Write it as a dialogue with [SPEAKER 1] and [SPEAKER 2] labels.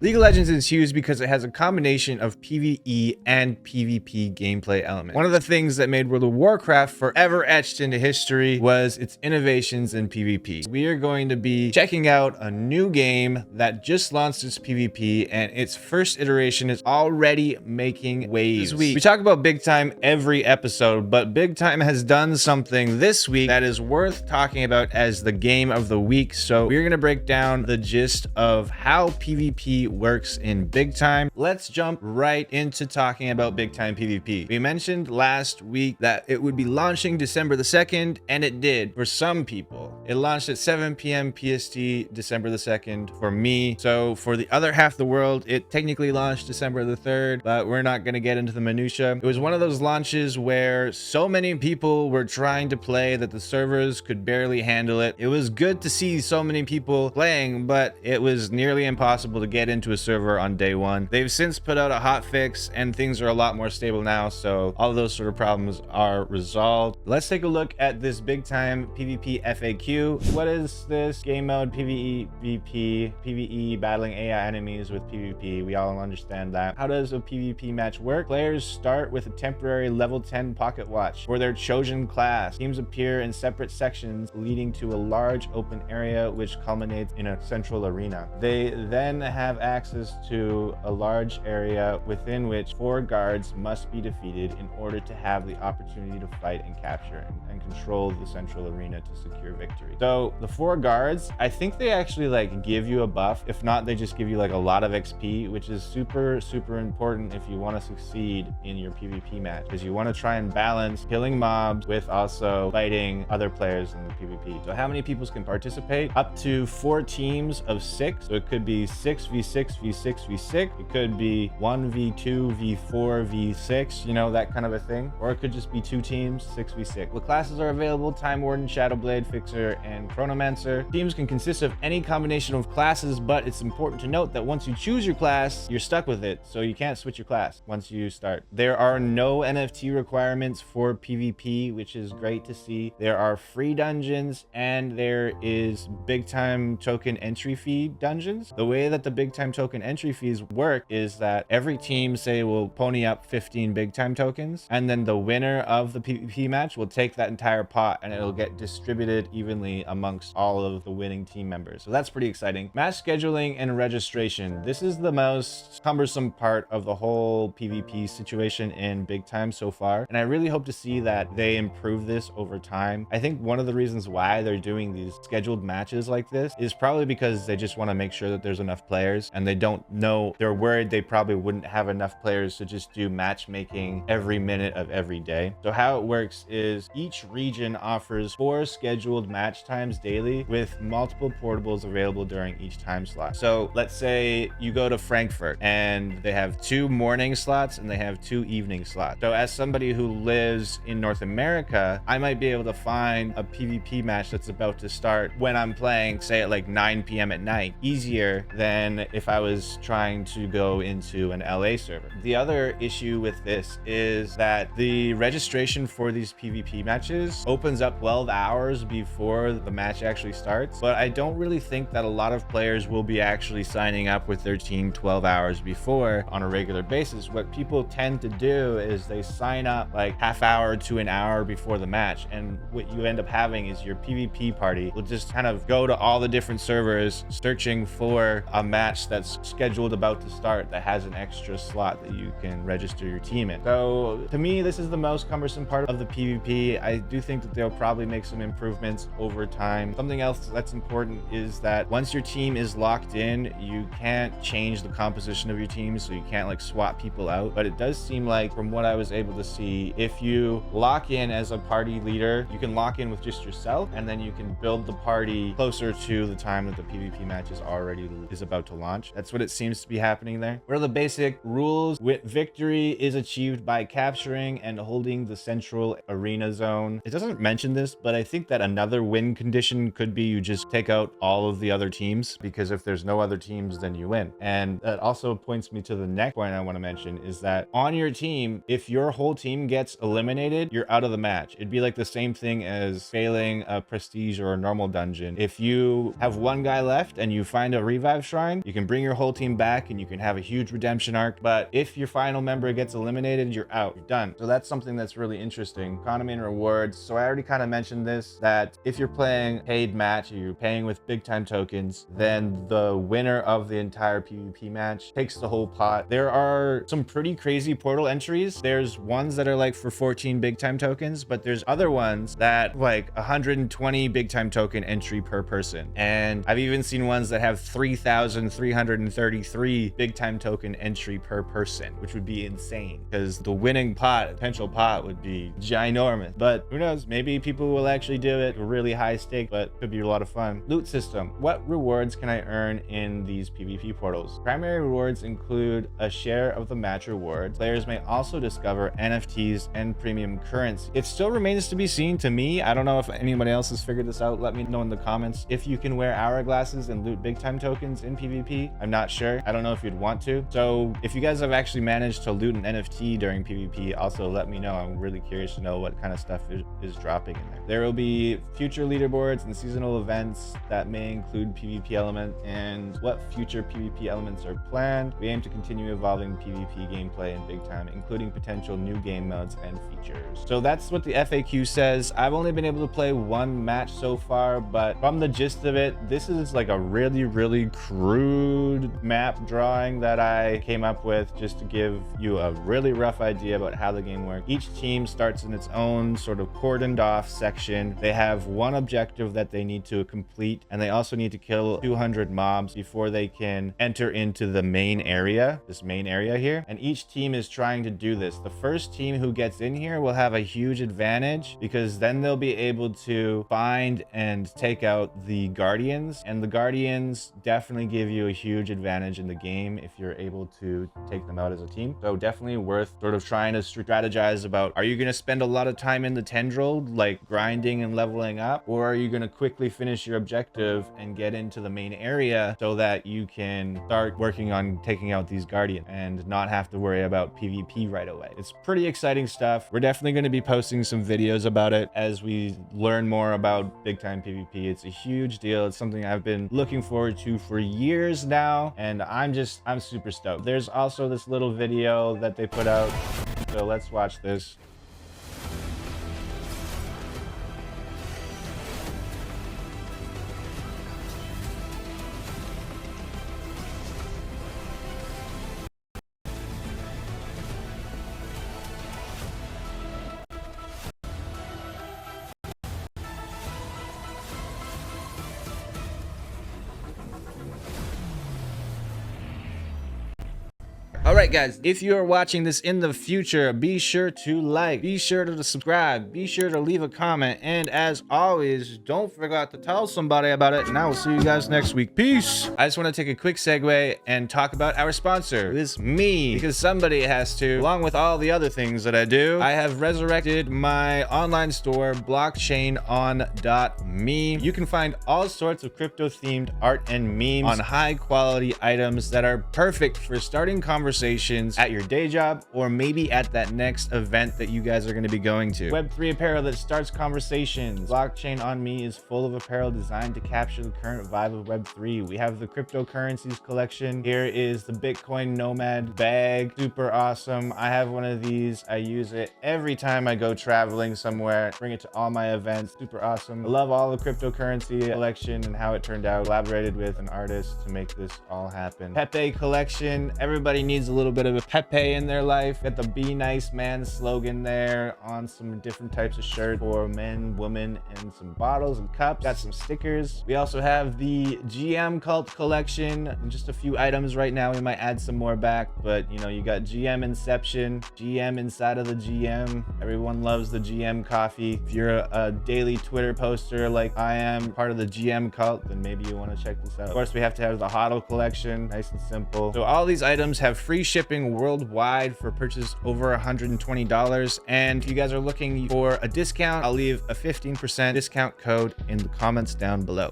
[SPEAKER 1] League of Legends is huge because it has a combination of PvE and PvP gameplay elements. One of the things that made World of Warcraft forever etched into history was its innovations in PvP. We are going to be checking out a new game that just launched its PvP, and its first iteration is already making waves. This week, we talk about Big Time every episode, but Big Time has done something this week that is worth talking about as the game of the week. So we're going to break down the gist of how PvP works in Big Time. Let's jump right into talking about Big Time PvP. We mentioned last week that it would be launching December the 2nd, and it did for some people. It launched at 7 p.m. PST December the 2nd for me. So for the other half of the world, it technically launched December the 3rd, but we're not going to get into the minutia. It was one of those launches where so many people were trying to play that the servers could barely handle it. It was good to see so many people playing, but it was nearly impossible to get into a server on day one. They've since put out a hot fix and things are a lot more stable now, so all of those sort of problems are resolved. Let's take a look at this Big Time PvP FAQ. What is this? Game mode, PvEvP, PvE, battling AI enemies with PvP. We all understand that. How does a PvP match work? Players start with a temporary level 10 pocket watch for their chosen class. Teams appear in separate sections leading to a large open area which culminates in a central arena. They then have access to a large area within which 4 guards must be defeated in order to have the opportunity to fight and capture and control the central arena to secure victory. So the 4 guards, I think they actually like give you a buff. If not, they just give you like a lot of XP, which is super important if you want to succeed in your PvP match, because you want to try and balance killing mobs with also fighting other players in the PvP. So how many people can participate? Up to 4 teams of 6. So it could be 6v6 v6 v6. It could be 1v2 v4 v6, you know, that kind of a thing. Or it could just be 2 teams, 6v6. The classes are available: Time Warden, Shadowblade, Fixer, and Chronomancer. Teams can consist of any combination of classes, but it's important to note that once you choose your class, you're stuck with it, so you can't switch your class once you start. There are no NFT requirements for PvP, which is great to see. There are free dungeons, and there is Big Time token entry fee dungeons. The way that the Big Time token entry fees work is that every team, say, will pony up 15 Big Time tokens, and then the winner of the PvP match will take that entire pot and it'll get distributed evenly amongst all of the winning team members. So that's pretty exciting. Match scheduling and registration. This is the most cumbersome part of the whole PvP situation in Big Time so far, and I really hope to see that they improve this over time. I think one of the reasons why they're doing these scheduled matches like this is probably because they just want to make sure that there's enough players, and they don't know, they're worried they probably wouldn't have enough players to just do matchmaking every minute of every day. So how it works is each region offers 4 scheduled match times daily with multiple portables available during each time slot. So let's say you go to Frankfurt and they have 2 morning slots and they have 2 evening slots. So as somebody who lives in North America, I might be able to find a PvP match that's about to start when I'm playing, say, at like 9 p.m. at night, easier than if I was trying to go into an LA server. The other issue with this is that the registration for these PvP matches opens up 12 hours before the match actually starts, but I don't really think that a lot of players will be actually signing up with their team 12 hours before on a regular basis. What people tend to do is they sign up like half hour to an hour before the match, and what you end up having is your PvP party will just kind of go to all the different servers searching for a match that's scheduled about to start that has an extra slot that you can register your team in. So to me, this is the most cumbersome part of the PvP. I do think that they'll probably make some improvements over time. Something else that's important is that once your team is locked in, you can't change the composition of your team, so you can't like swap people out. But it does seem like, from what I was able to see, if you lock in as a party leader, you can lock in with just yourself, and then you can build the party closer to the time that the PvP match is about to launch. That's what it seems to be happening there. What are the basic rules? Victory is achieved by capturing and holding the central arena zone. It doesn't mention this, but I think that another win condition could be you just take out all of the other teams, because if there's no other teams, then you win. And that also points me to the next point I want to mention, is that on your team, if your whole team gets eliminated, you're out of the match. It'd be like the same thing as failing a prestige or a normal dungeon. If you have one guy left and you find a revive shrine, you can can bring your whole team back and you can have a huge redemption arc. But if your final member gets eliminated, you're out, you're done. So that's something that's really interesting. Economy and rewards. So I already kind of mentioned this, that if you're playing paid match or you're paying with big time tokens, then the winner of the entire PvP match takes the whole pot. There are some pretty crazy portal entries. There's ones that are like for 14 big time tokens, but there's other ones that like 120 big time token entry per person. And I've even seen ones that have 3,333 big time token entry per person, which would be insane because the winning pot, potential pot, would be ginormous. But who knows, maybe people will actually do it. A really high stake, but could be a lot of fun. Loot system. What rewards can I earn in these PvP portals? Primary rewards include a share of the match rewards. Players may also discover NFTs and premium currency. It still remains to be seen to me. I don't know if anybody else has figured this out. Let me know in the comments if you can wear hourglasses and loot big time tokens in PvP. I'm not sure. I don't know if you'd want to. So if you guys have actually managed to loot an NFT during PvP, also let me know. I'm really curious to know what kind of stuff is dropping in there. There will be future leaderboards and seasonal events that may include PvP elements and what future PvP elements are planned. We aim to continue evolving PvP gameplay in big time, including potential new game modes and features. So that's what the FAQ says. I've only been able to play one match so far, but from the gist of it, this is like a really crude map drawing that I came up with just to give you a really rough idea about how the game works. Each team starts in its own sort of cordoned off section. They have one objective that they need to complete, and they also need to kill 200 mobs before they can enter into the main area, this main area here. And each team is trying to do this. The first team who gets in here will have a huge advantage because then they'll be able to find and take out the guardians, and the guardians definitely give you a huge advantage in the game if you're able to take them out as a team. So definitely worth sort of trying to strategize about, are you going to spend a lot of time in the tendril like grinding and leveling up, or are you going to quickly finish your objective and get into the main area so that you can start working on taking out these guardians and not have to worry about PvP right away? It's pretty exciting stuff. We're definitely going to be posting some videos about it as we learn more about big time PvP. It's a huge deal. It's something I've been looking forward to for years now, and I'm super stoked. There's also this little video that they put out, so let's watch this. All right, guys, if you are watching this in the future, be sure to like, be sure to subscribe, be sure to leave a comment, and as always, don't forget to tell somebody about it, and I will see you guys next week. Peace. I just want to take a quick segue and talk about our sponsor. It is me, because somebody has to. Along with all the other things that I do, I have resurrected my online store, blockchain.me. You can find all sorts of crypto-themed art and memes on high-quality items that are perfect for starting conversations at your day job, or maybe at that next event that you guys are going to be going to. Web3 apparel that starts conversations. Blockchain on Me is full of apparel designed to capture the current vibe of Web3. We have the cryptocurrencies collection. Here is the Bitcoin Nomad bag. Super awesome. I have one of these. I use it every time I go traveling somewhere. Bring it to all my events. Super awesome. I love all the cryptocurrency collection and how it turned out. Collaborated with an artist to make this all happen. Pepe collection. Everybody needs a little bit of a Pepe in their life. Got the Be Nice Man slogan there on some different types of shirts for men, women, and some bottles and cups. Got some stickers. We also have the GM Cult collection, and just a few items right now. We might add some more back, but you know, you got GM Inception, GM inside of the GM. Everyone loves the GM coffee. If you're a daily Twitter poster like I am, part of the GM Cult, then maybe you want to check this out. Of course, we have to have the HODL collection, nice and simple. So all these items have free shipping worldwide for purchase over $120. And if you guys are looking for a discount, I'll leave a 15% discount code in the comments down below.